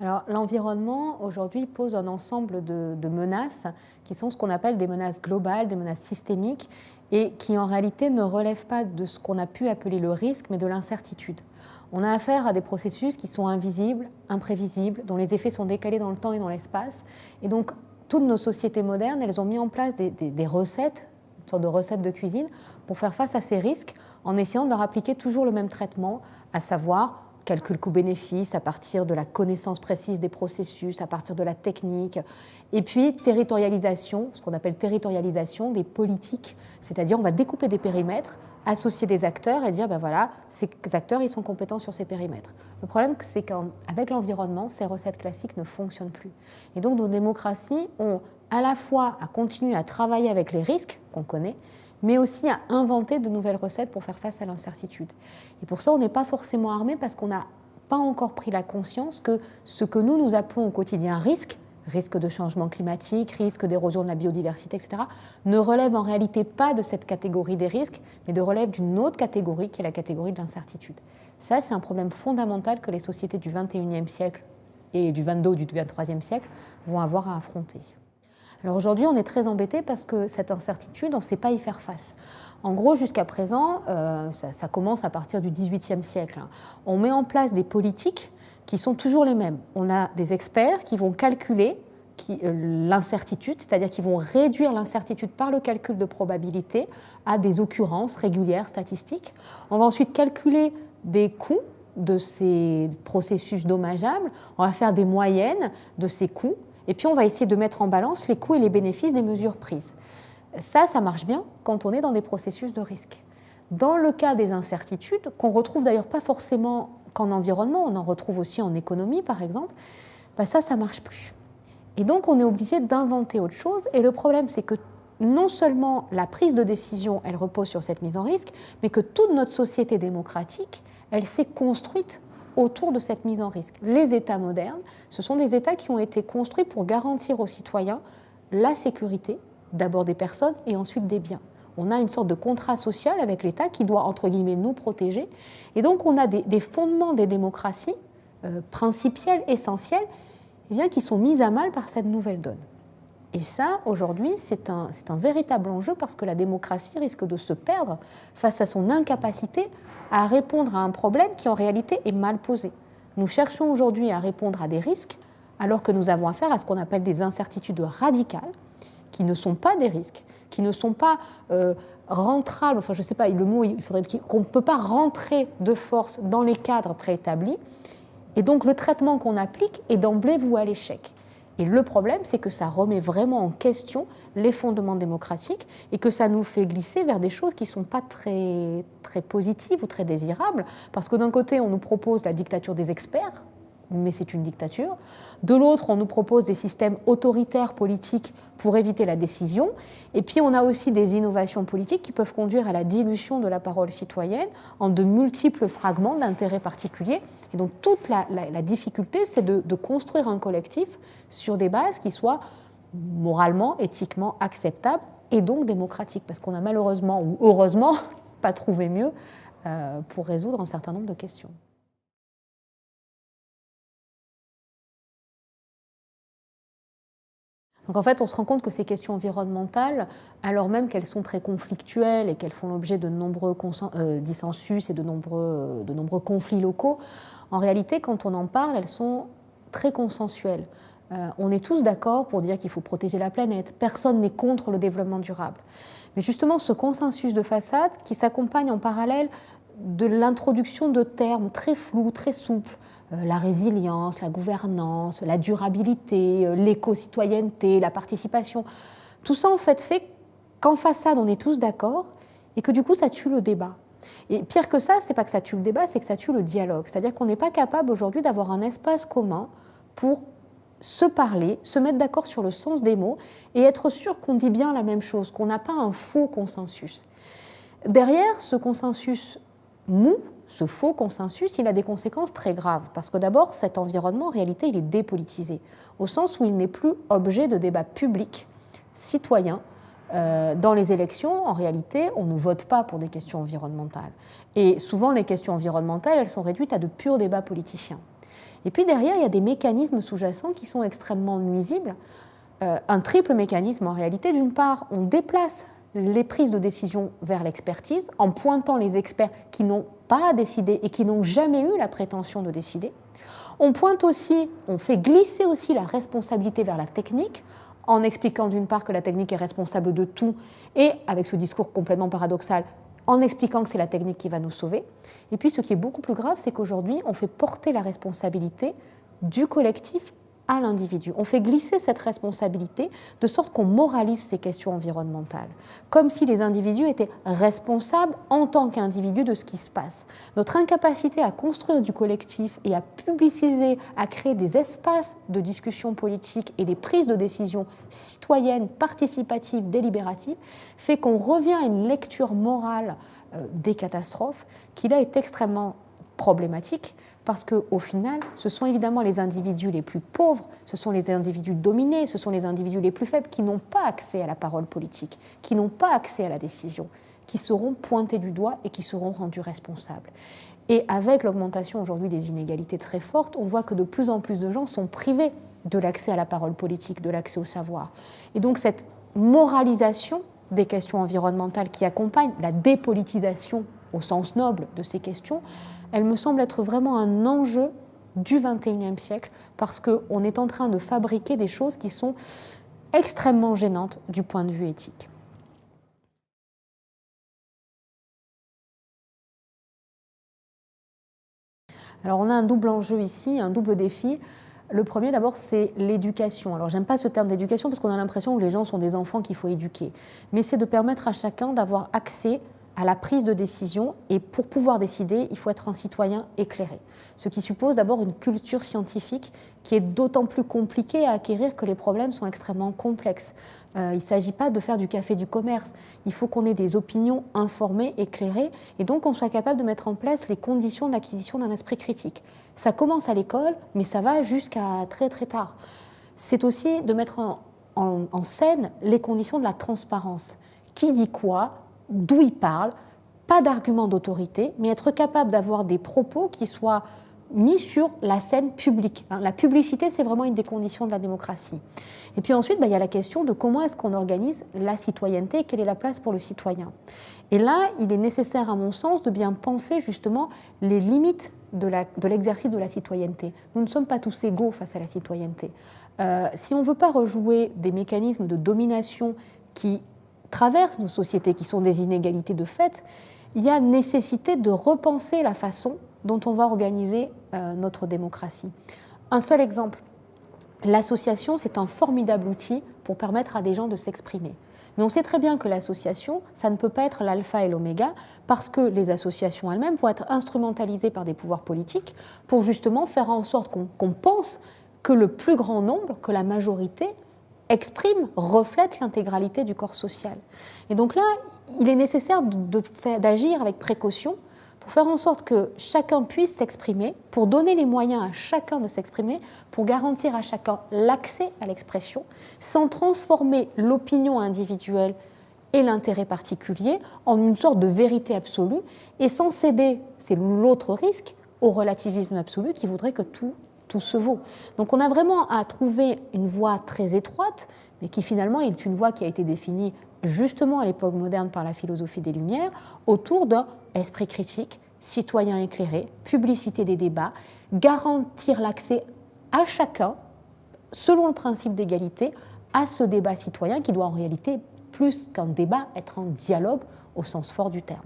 Alors, l'environnement, aujourd'hui, pose un ensemble de menaces qui sont ce qu'on appelle des menaces globales, des menaces systémiques, et qui en réalité ne relèvent pas de ce qu'on a pu appeler le risque, mais de l'incertitude. On a affaire à des processus qui sont invisibles, imprévisibles, dont les effets sont décalés dans le temps et dans l'espace. Et donc, toutes nos sociétés modernes, elles ont mis en place des recettes, une sorte de recettes de cuisine, pour faire face à ces risques, en essayant de leur appliquer toujours le même traitement, à savoir calcul coût-bénéfice à partir de la connaissance précise des processus, à partir de la technique, et puis territorialisation, ce qu'on appelle territorialisation des politiques, c'est-à-dire on va découper des périmètres, associer des acteurs et dire ben voilà, ces acteurs ils sont compétents sur ces périmètres. Le problème c'est qu'avec l'environnement, ces recettes classiques ne fonctionnent plus. Et donc nos démocraties ont à la fois à continuer à travailler avec les risques qu'on connaît, mais aussi à inventer de nouvelles recettes pour faire face à l'incertitude. Et pour ça, on n'est pas forcément armé parce qu'on n'a pas encore pris la conscience que ce que nous appelons au quotidien risque, risque de changement climatique, risque d'érosion de la biodiversité, etc., ne relève en réalité pas de cette catégorie des risques, mais relève d'une autre catégorie qui est la catégorie de l'incertitude. Ça, c'est un problème fondamental que les sociétés du XXIe siècle et du XXII ou du XXIIIe siècle vont avoir à affronter. Alors aujourd'hui, on est très embêté parce que cette incertitude, on ne sait pas y faire face. En gros, jusqu'à présent, ça commence à partir du XVIIIe siècle. On met en place des politiques qui sont toujours les mêmes. On a des experts qui vont calculer l'incertitude, c'est-à-dire qu'ils vont réduire l'incertitude par le calcul de probabilité à des occurrences régulières statistiques. On va ensuite calculer des coûts de ces processus dommageables. On va faire des moyennes de ces coûts. Et puis on va essayer de mettre en balance les coûts et les bénéfices des mesures prises. Ça marche bien quand on est dans des processus de risque. Dans le cas des incertitudes, qu'on retrouve d'ailleurs pas forcément qu'en environnement, on en retrouve aussi en économie par exemple, ça ne marche plus. Et donc on est obligé d'inventer autre chose. Et le problème, c'est que non seulement la prise de décision, elle repose sur cette mise en risque, mais que toute notre société démocratique, elle s'est construite autour de cette mise en risque. Les États modernes, ce sont des États qui ont été construits pour garantir aux citoyens la sécurité, d'abord des personnes et ensuite des biens. On a une sorte de contrat social avec l'État qui doit, entre guillemets, nous protéger. Et donc, on a des fondements des démocraties principiels, essentiels, qui sont mis à mal par cette nouvelle donne. Et ça, aujourd'hui, c'est un véritable enjeu parce que la démocratie risque de se perdre face à son incapacité à répondre à un problème qui, en réalité, est mal posé. Nous cherchons aujourd'hui à répondre à des risques alors que nous avons affaire à ce qu'on appelle des incertitudes radicales qui ne sont pas des risques, qui ne sont pas rentrables, enfin je ne sais pas le mot, il faudrait qu'on ne peut pas rentrer de force dans les cadres préétablis. Et donc le traitement qu'on applique est d'emblée voué à l'échec. Et le problème, c'est que ça remet vraiment en question les fondements démocratiques et que ça nous fait glisser vers des choses qui ne sont pas très, très positives ou très désirables. Parce que d'un côté, on nous propose la dictature des experts, mais c'est une dictature. De l'autre, on nous propose des systèmes autoritaires politiques pour éviter la décision. Et puis, on a aussi des innovations politiques qui peuvent conduire à la dilution de la parole citoyenne en de multiples fragments d'intérêts particuliers. Et donc, toute la difficulté, c'est de construire un collectif sur des bases qui soient moralement, éthiquement acceptables et donc démocratiques. Parce qu'on a malheureusement ou heureusement pas trouvé mieux pour résoudre un certain nombre de questions. Donc en fait, on se rend compte que ces questions environnementales, alors même qu'elles sont très conflictuelles et qu'elles font l'objet de nombreux dissensus et de nombreux conflits locaux, en réalité, quand on en parle, elles sont très consensuelles. On est tous d'accord pour dire qu'il faut protéger la planète. Personne n'est contre le développement durable. Mais justement, ce consensus de façade qui s'accompagne en parallèle de l'introduction de termes très flous, très souples, la résilience, la gouvernance, la durabilité, l'éco-citoyenneté, la participation. Tout ça, en fait qu'en façade, on est tous d'accord et que du coup, ça tue le débat. Et pire que ça, c'est pas que ça tue le débat, c'est que ça tue le dialogue. C'est-à-dire qu'on n'est pas capable aujourd'hui d'avoir un espace commun pour se parler, se mettre d'accord sur le sens des mots et être sûr qu'on dit bien la même chose, qu'on n'a pas un faux consensus. Derrière ce consensus mou, ce faux consensus, il a des conséquences très graves, parce que d'abord, cet environnement, en réalité, il est dépolitisé, au sens où il n'est plus objet de débat public, citoyen. Dans les élections, en réalité, on ne vote pas pour des questions environnementales. Et souvent, les questions environnementales, elles sont réduites à de purs débats politiciens. Et puis derrière, il y a des mécanismes sous-jacents qui sont extrêmement nuisibles. Un triple mécanisme, en réalité. D'une part, on déplace les prises de décision vers l'expertise en pointant les experts qui n'ont pas à décider et qui n'ont jamais eu la prétention de décider. On pointe aussi, on fait glisser aussi la responsabilité vers la technique en expliquant d'une part que la technique est responsable de tout et avec ce discours complètement paradoxal, en expliquant que c'est la technique qui va nous sauver. Et puis ce qui est beaucoup plus grave, c'est qu'aujourd'hui, on fait porter la responsabilité du collectif à l'individu. On fait glisser cette responsabilité de sorte qu'on moralise ces questions environnementales, comme si les individus étaient responsables en tant qu'individus de ce qui se passe. Notre incapacité à construire du collectif et à publiciser, à créer des espaces de discussion politique et des prises de décision citoyennes, participatives, délibératives, fait qu'on revient à une lecture morale des catastrophes qui là est extrêmement problématique, parce qu'au final, ce sont évidemment les individus les plus pauvres, ce sont les individus dominés, ce sont les individus les plus faibles qui n'ont pas accès à la parole politique, qui n'ont pas accès à la décision, qui seront pointés du doigt et qui seront rendus responsables. Et avec l'augmentation aujourd'hui des inégalités très fortes, on voit que de plus en plus de gens sont privés de l'accès à la parole politique, de l'accès au savoir. Et donc cette moralisation des questions environnementales qui accompagne la dépolitisation au sens noble de ces questions, elle me semble être vraiment un enjeu du XXIe siècle parce qu'on est en train de fabriquer des choses qui sont extrêmement gênantes du point de vue éthique. Alors on a un double enjeu ici, un double défi. Le premier d'abord c'est l'éducation. Alors j'aime pas ce terme d'éducation parce qu'on a l'impression que les gens sont des enfants qu'il faut éduquer, mais c'est de permettre à chacun d'avoir accès à la prise de décision, et pour pouvoir décider, il faut être un citoyen éclairé. Ce qui suppose d'abord une culture scientifique qui est d'autant plus compliquée à acquérir que les problèmes sont extrêmement complexes. Il ne s'agit pas de faire du café du commerce, il faut qu'on ait des opinions informées, éclairées, et donc qu'on soit capable de mettre en place les conditions d'acquisition d'un esprit critique. Ça commence à l'école, mais ça va jusqu'à très très tard. C'est aussi de mettre en scène les conditions de la transparence. Qui dit quoi ? D'où il parle, pas d'argument d'autorité, mais être capable d'avoir des propos qui soient mis sur la scène publique. La publicité, c'est vraiment une des conditions de la démocratie. Et puis ensuite, il y a la question de comment est-ce qu'on organise la citoyenneté et quelle est la place pour le citoyen. Et là, il est nécessaire, à mon sens, de bien penser justement les limites de l'exercice de la citoyenneté. Nous ne sommes pas tous égaux face à la citoyenneté. Si on ne veut pas rejouer des mécanismes de domination qui traversent nos sociétés, qui sont des inégalités de fait, il y a nécessité de repenser la façon dont on va organiser notre démocratie. Un seul exemple, l'association, c'est un formidable outil pour permettre à des gens de s'exprimer. Mais on sait très bien que l'association, ça ne peut pas être l'alpha et l'oméga, parce que les associations elles-mêmes vont être instrumentalisées par des pouvoirs politiques pour justement faire en sorte qu'on pense que le plus grand nombre, que la majorité, exprime, reflète l'intégralité du corps social. Et donc là, il est nécessaire d'agir avec précaution pour faire en sorte que chacun puisse s'exprimer, pour donner les moyens à chacun de s'exprimer, pour garantir à chacun l'accès à l'expression, sans transformer l'opinion individuelle et l'intérêt particulier en une sorte de vérité absolue, et sans céder, c'est l'autre risque, au relativisme absolu qui voudrait que tout se vaut. Donc on a vraiment à trouver une voie très étroite, mais qui finalement est une voie qui a été définie justement à l'époque moderne par la philosophie des Lumières, autour d'un esprit critique, citoyen éclairé, publicité des débats, garantir l'accès à chacun, selon le principe d'égalité, à ce débat citoyen qui doit en réalité, plus qu'un débat, être un dialogue au sens fort du terme.